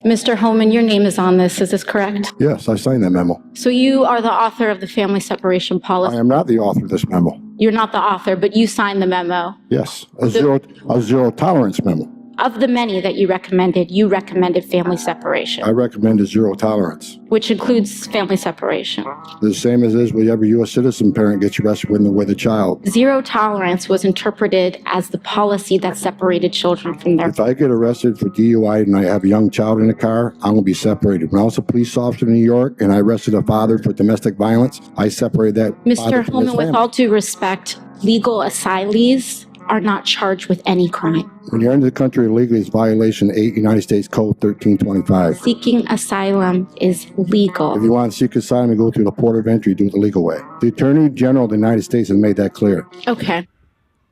Mr. Holman, your name is on this. Is this correct? Yes, I signed that memo. So you are the author of the family separation policy. I am not the author of this memo. You're not the author, but you signed the memo. Yes, a zero tolerance memo. Of the many that you recommended family separation, I recommend a zero tolerance. which includes family separation. The same as is with every U.S. citizen parent gets arrested with a child. Zero tolerance was interpreted as the policy that separated children from their. If I get arrested for DUI and I have a young child in the car, I'm going to be separated. When I was a police officer in New York and I arrested a father for domestic violence, I separated that father Mr. from his Holman, with family. all due respect, legal asylees are not charged with any crime. When you're into the country illegally, it's violation 8 United States Code 1325. Seeking asylum is legal. If you want to seek asylum, you go through the port of entry, do it the legal way. The Attorney General of the United States has made that clear. Okay.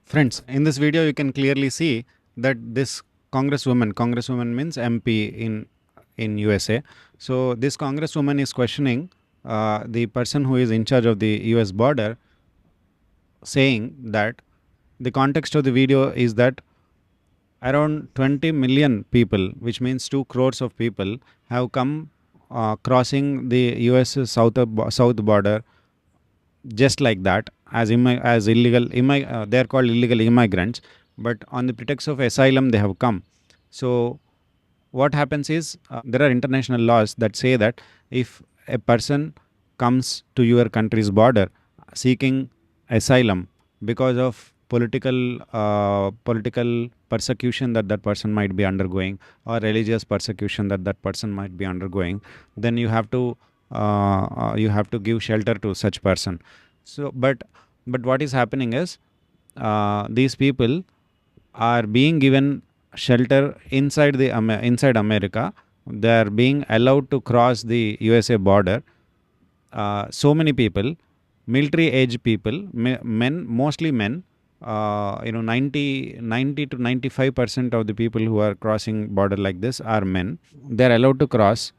Friends, in this video you can clearly see that this congresswoman means MP in USA. So this congresswoman is questioning the person who is in charge of the US border, saying that the context of the video is that around 20 million people, which means 2 crores of people, have come crossing the US south border just like that as illegal. They are called illegal immigrants, but on the pretext of asylum they have come. So what happens is there are international laws that say that if a person comes to your country's border seeking asylum because of political persecution that person might be undergoing, or religious persecution that person might be undergoing, then you have to give shelter to such person. So but what is happening is these people are being given shelter inside America. They are being allowed to cross the USA border. So many people, military age people, men, mostly men, 90 to 95% of the people who are crossing border like this are men. They are allowed to cross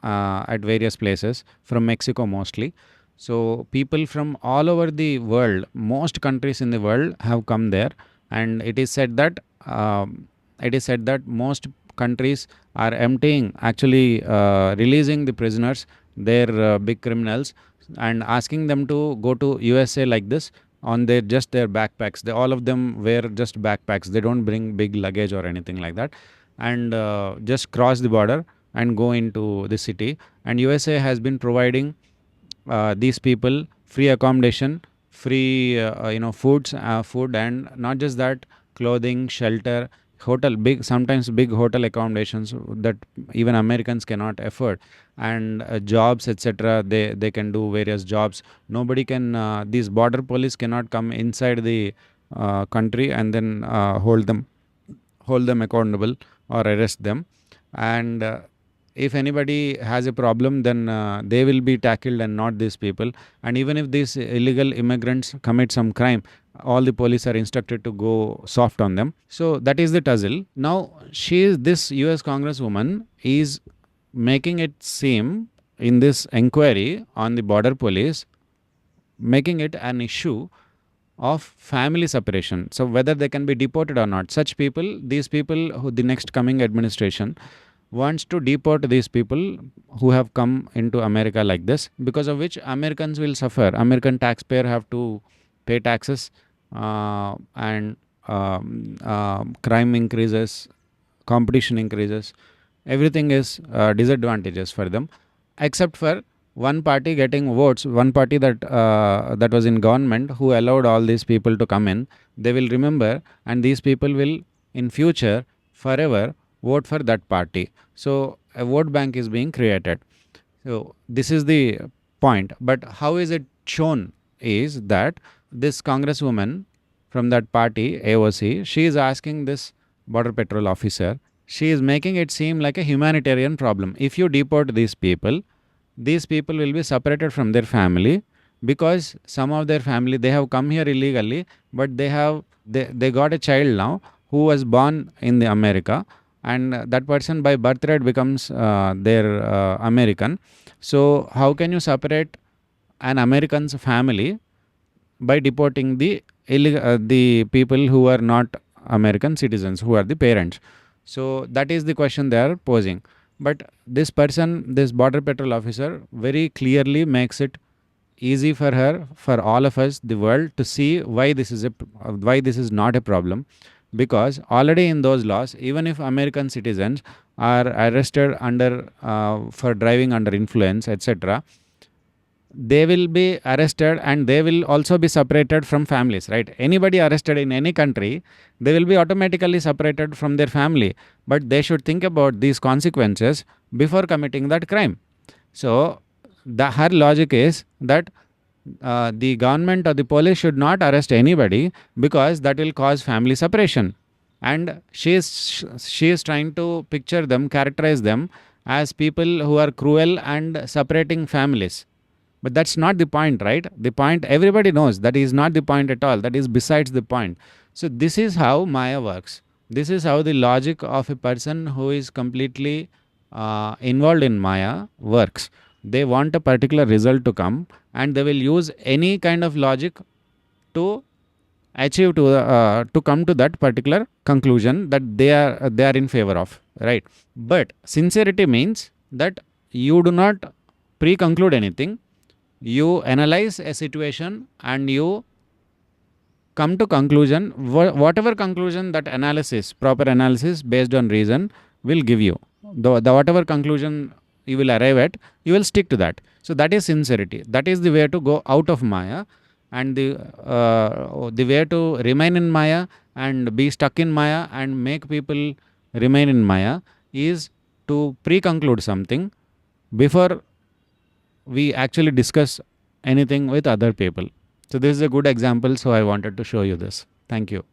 at various places, from Mexico mostly. So people from all over the world, most countries in the world have come there, and it is said that most countries are emptying, actually releasing the prisoners, their big criminals, and asking them to go to USA like this on their backpacks. All of them wear just backpacks. They don't bring big luggage or anything like that, and just cross the border and go into the city. And USA has been providing these people free accommodation, free food, and not just that, clothing, shelter, sometimes big hotel accommodations that even Americans cannot afford, and jobs, etc. They can do various jobs. Nobody can, these border police cannot come inside the country and then hold them accountable or arrest them. And if anybody has a problem, then they will be tackled and not these people. And even if these illegal immigrants commit some crime, all the police are instructed to go soft on them. So that is the tussle. Now this US congresswoman is making it seem in this inquiry on the border police, making it an issue of family separation. So whether they can be deported or not, these people who the next coming administration wants to deport these people who have come into America like this, because of which Americans will suffer. American taxpayer have to pay taxes, and crime increases, competition increases. Everything is disadvantages for them, except for one party getting votes, one party that was in government who allowed all these people to come in. They will remember, and these people will in future forever vote for that party. So a vote bank is being created. So this is the point. But how is it shown is that this congresswoman from that party, AOC, she is asking this border patrol officer, she is making it seem like a humanitarian problem. If you deport these people will be separated from their family, because some of their family, they have come here illegally, but they got a child now who was born in the America, and that person by birthright becomes their American. So how can you separate an American's family by deporting the people who are not American citizens, who are the parents? So that is the question they are posing. But this person, this border patrol officer, very clearly makes it easy for her, for all of us, the world, to see why why this is not a problem, because already in those laws, even if American citizens are arrested under for driving under influence, etc., they will be arrested and they will also be separated from families, right? Anybody arrested in any country, they will be automatically separated from their family, but they should think about these consequences before committing that crime. So her logic is that the government or the police should not arrest anybody because that will cause family separation, and she is trying to picture them, characterize them as people who are cruel and separating families. But that's not the point, right? The point, everybody knows that is not the point at all. That is besides the point. So this is how Maya works. This is how the logic of a person who is completely involved in Maya works. They want a particular result to come, and they will use any kind of logic to achieve to come to that particular conclusion that they are in favor of, right? But sincerity means that you do not pre-conclude anything. You analyze a situation and you come to conclusion, whatever conclusion that analysis, proper analysis based on reason, will give you. The whatever conclusion you will arrive at, you will stick to that. So that is sincerity. That is the way to go out of Maya, and the way to remain in Maya and be stuck in Maya and make people remain in Maya is to pre-conclude something before we actually discuss anything with other people. So this is a good example, so I wanted to show you this. Thank you.